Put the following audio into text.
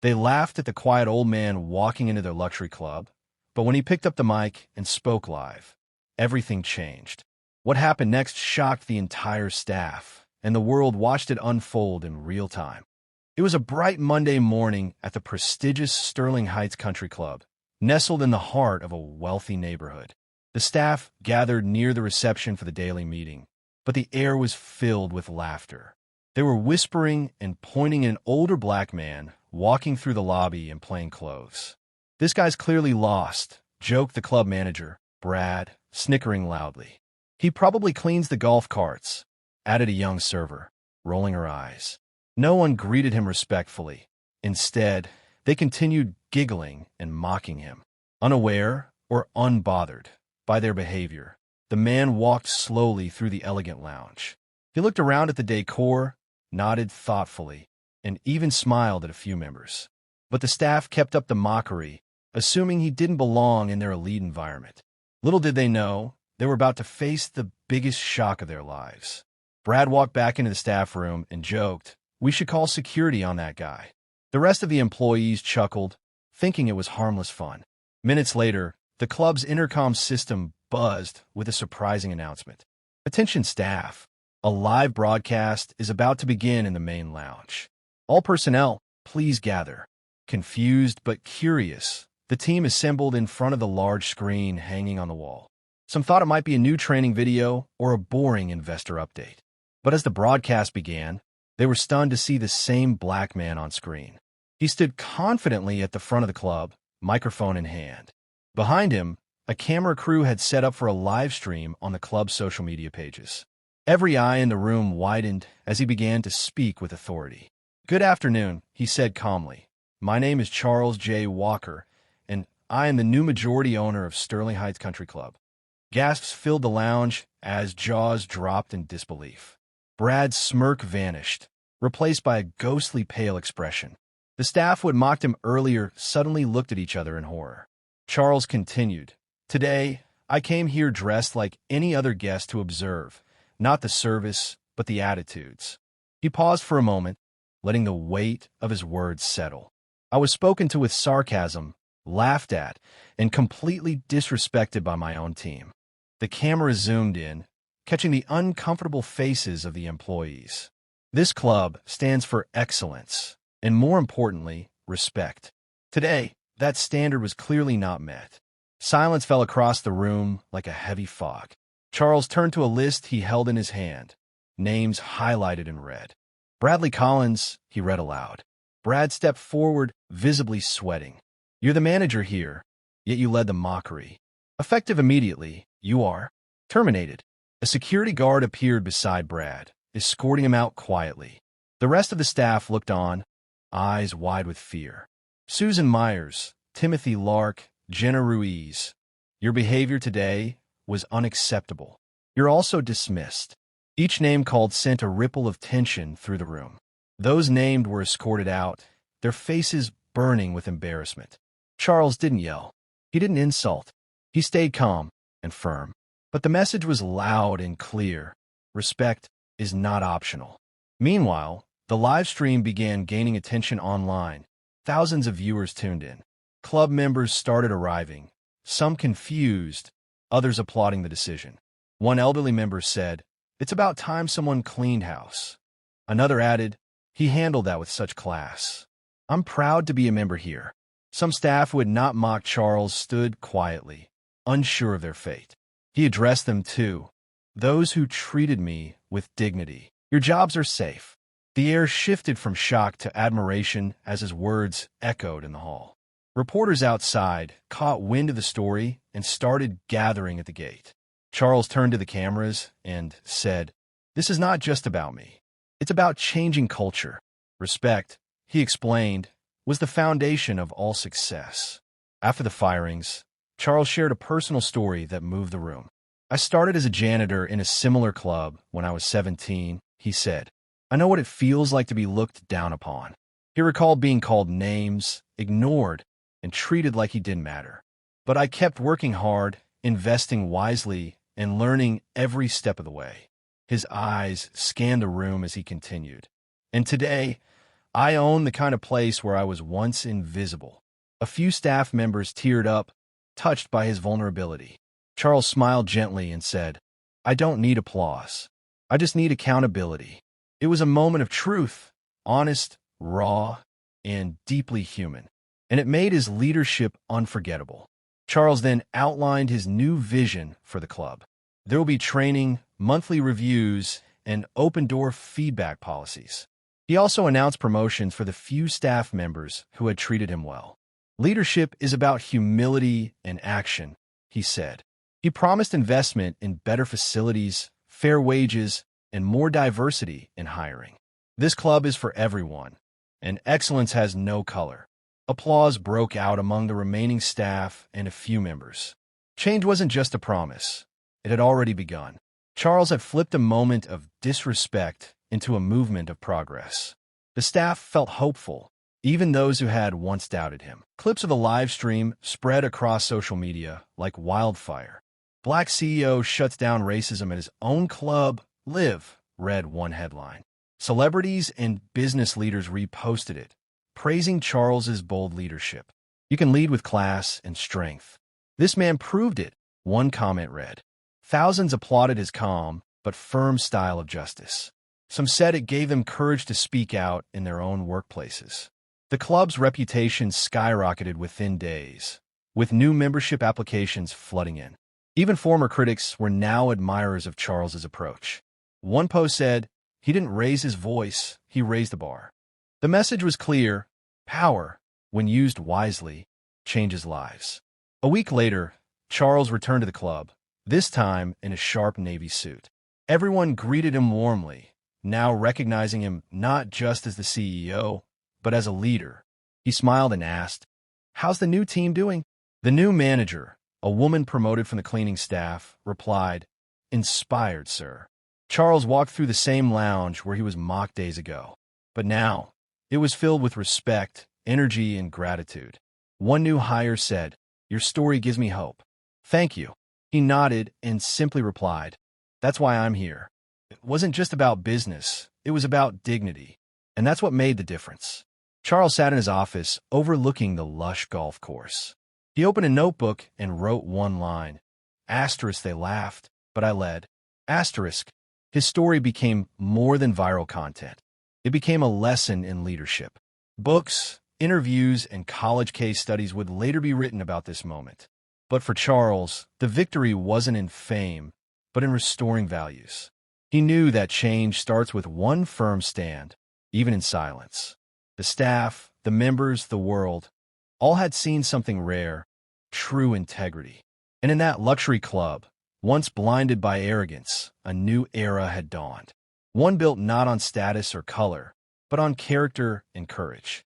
They laughed at the quiet old man walking into their luxury club, but when he picked up the mic and spoke live, everything changed. What happened next shocked the entire staff, and the world watched it unfold in real time. It was a bright Monday morning at the prestigious Sterling Heights Country Club, nestled in the heart of a wealthy neighborhood. The staff gathered near the reception for the daily meeting, but the air was filled with laughter. They were whispering and pointing at an older black man walking through the lobby in plain clothes. "This guy's clearly lost," joked the club manager, Brad, snickering loudly. "He probably cleans the golf carts," added a young server, rolling her eyes. No one greeted him respectfully. Instead, they continued giggling and mocking him. Unaware or unbothered by their behavior, the man walked slowly through the elegant lounge. He looked around at the decor, nodded thoughtfully, and even smiled at a few members. But the staff kept up the mockery, assuming he didn't belong in their elite environment. Little did they know, they were about to face the biggest shock of their lives. Brad walked back into the staff room and joked, "We should call security on that guy." The rest of the employees chuckled, thinking it was harmless fun. Minutes later, the club's intercom system buzzed with a surprising announcement. "Attention staff, a live broadcast is about to begin in the main lounge. All personnel, please gather." Confused but curious, the team assembled in front of the large screen hanging on the wall. Some thought it might be a new training video or a boring investor update. But as the broadcast began, they were stunned to see the same black man on screen. He stood confidently at the front of the club, microphone in hand. Behind him, a camera crew had set up for a live stream on the club's social media pages. Every eye in the room widened as he began to speak with authority. "Good afternoon," he said calmly. "My name is Charles J. Walker, and I am the new majority owner of Sterling Heights Country Club." Gasps filled the lounge as jaws dropped in disbelief. Brad's smirk vanished, replaced by a ghostly pale expression. The staff who had mocked him earlier suddenly looked at each other in horror. Charles continued, "Today, I came here dressed like any other guest to observe, not the service, but the attitudes." He paused for a moment, letting the weight of his words settle. "I was spoken to with sarcasm, laughed at, and completely disrespected by my own team." The camera zoomed in, catching the uncomfortable faces of the employees. This club stands for excellence, and more importantly, respect. Today, that standard was clearly not met. Silence fell across the room like a heavy fog. Charles turned to a list he held in his hand, names highlighted in red. "Bradley Collins," he read aloud. Brad stepped forward, visibly sweating. "You're the manager here, yet you led the mockery. Effective immediately, you are terminated." A security guard appeared beside Brad, escorting him out quietly. The rest of the staff looked on, eyes wide with fear. "Susan Myers, Timothy Lark, Jenna Ruiz, your behavior today was unacceptable. You're also dismissed." Each name called sent a ripple of tension through the room. Those named were escorted out, their faces burning with embarrassment. Charles didn't yell. He didn't insult. He stayed calm and firm. But the message was loud and clear. Respect is not optional. Meanwhile, the live stream began gaining attention online. Thousands of viewers tuned in. Club members started arriving, some confused, others applauding the decision. One elderly member said, "It's about time someone cleaned house." Another added, "He handled that with such class. I'm proud to be a member here." Some staff who had not mocked Charles stood quietly, unsure of their fate. He addressed them too. "Those who treated me with dignity, your jobs are safe." The air shifted from shock to admiration as his words echoed in the hall. Reporters outside caught wind of the story and started gathering at the gate. Charles turned to the cameras and said, "This is not just about me. It's about changing culture. Respect," he explained, "was the foundation of all success." After the firings, Charles shared a personal story that moved the room. "I started as a janitor in a similar club when I was 17, he said. "I know what it feels like to be looked down upon." He recalled being called names, ignored, and treated like he didn't matter. "But I kept working hard, investing wisely, and learning every step of the way." His eyes scanned the room as he continued. "And today, I own the kind of place where I was once invisible. A few staff members teared up, touched by his vulnerability. Charles smiled gently and said, I don't need applause. I just need accountability. It was a moment of truth, honest, raw, and deeply human, and it made his leadership unforgettable. Charles then outlined his new vision for the club. There will be training, monthly reviews, and open-door feedback policies. He also announced promotions for the few staff members who had treated him well. Leadership is about humility and action, he said. He promised investment in better facilities, fair wages, and more diversity in hiring. This club is for everyone, and excellence has no color. Applause broke out among the remaining staff and a few members. Change wasn't just a promise. It had already begun. Charles had flipped a moment of disrespect into a movement of progress. The staff felt hopeful, even those who had once doubted him. Clips of the live stream spread across social media like wildfire. Black CEO shuts down racism at his own club, Live, read one headline. Celebrities and business leaders reposted it, praising Charles's bold leadership. You can lead with class and strength. This man proved it, one comment read. Thousands applauded his calm but firm style of justice. Some said it gave them courage to speak out in their own workplaces. The club's reputation skyrocketed within days, with new membership applications flooding in. Even former critics were now admirers of Charles's approach. One post said, he didn't raise his voice, he raised the bar. The message was clear: power, when used wisely, changes lives. A week later, Charles returned to the club, this time in a sharp navy suit. Everyone greeted him warmly, now recognizing him not just as the CEO, but as a leader. He smiled and asked, how's the new team doing? The new manager, a woman promoted from the cleaning staff, replied, inspired, sir. Charles walked through the same lounge where he was mocked days ago. But now, it was filled with respect, energy, and gratitude. One new hire said, your story gives me hope. Thank you. He nodded and simply replied, that's why I'm here. It wasn't just about business, it was about dignity. And that's what made the difference. Charles sat in his office, overlooking the lush golf course. He opened a notebook and wrote one line. Asterisk, they laughed, but I led. Asterisk. His story became more than viral content. It became a lesson in leadership. Books, interviews, and college case studies would later be written about this moment. But for Charles, the victory wasn't in fame, but in restoring values. He knew that change starts with one firm stand, even in silence. The staff, the members, the world, all had seen something rare, true integrity. And in that luxury club, once blinded by arrogance, a new era had dawned. One built not on status or color, but on character and courage.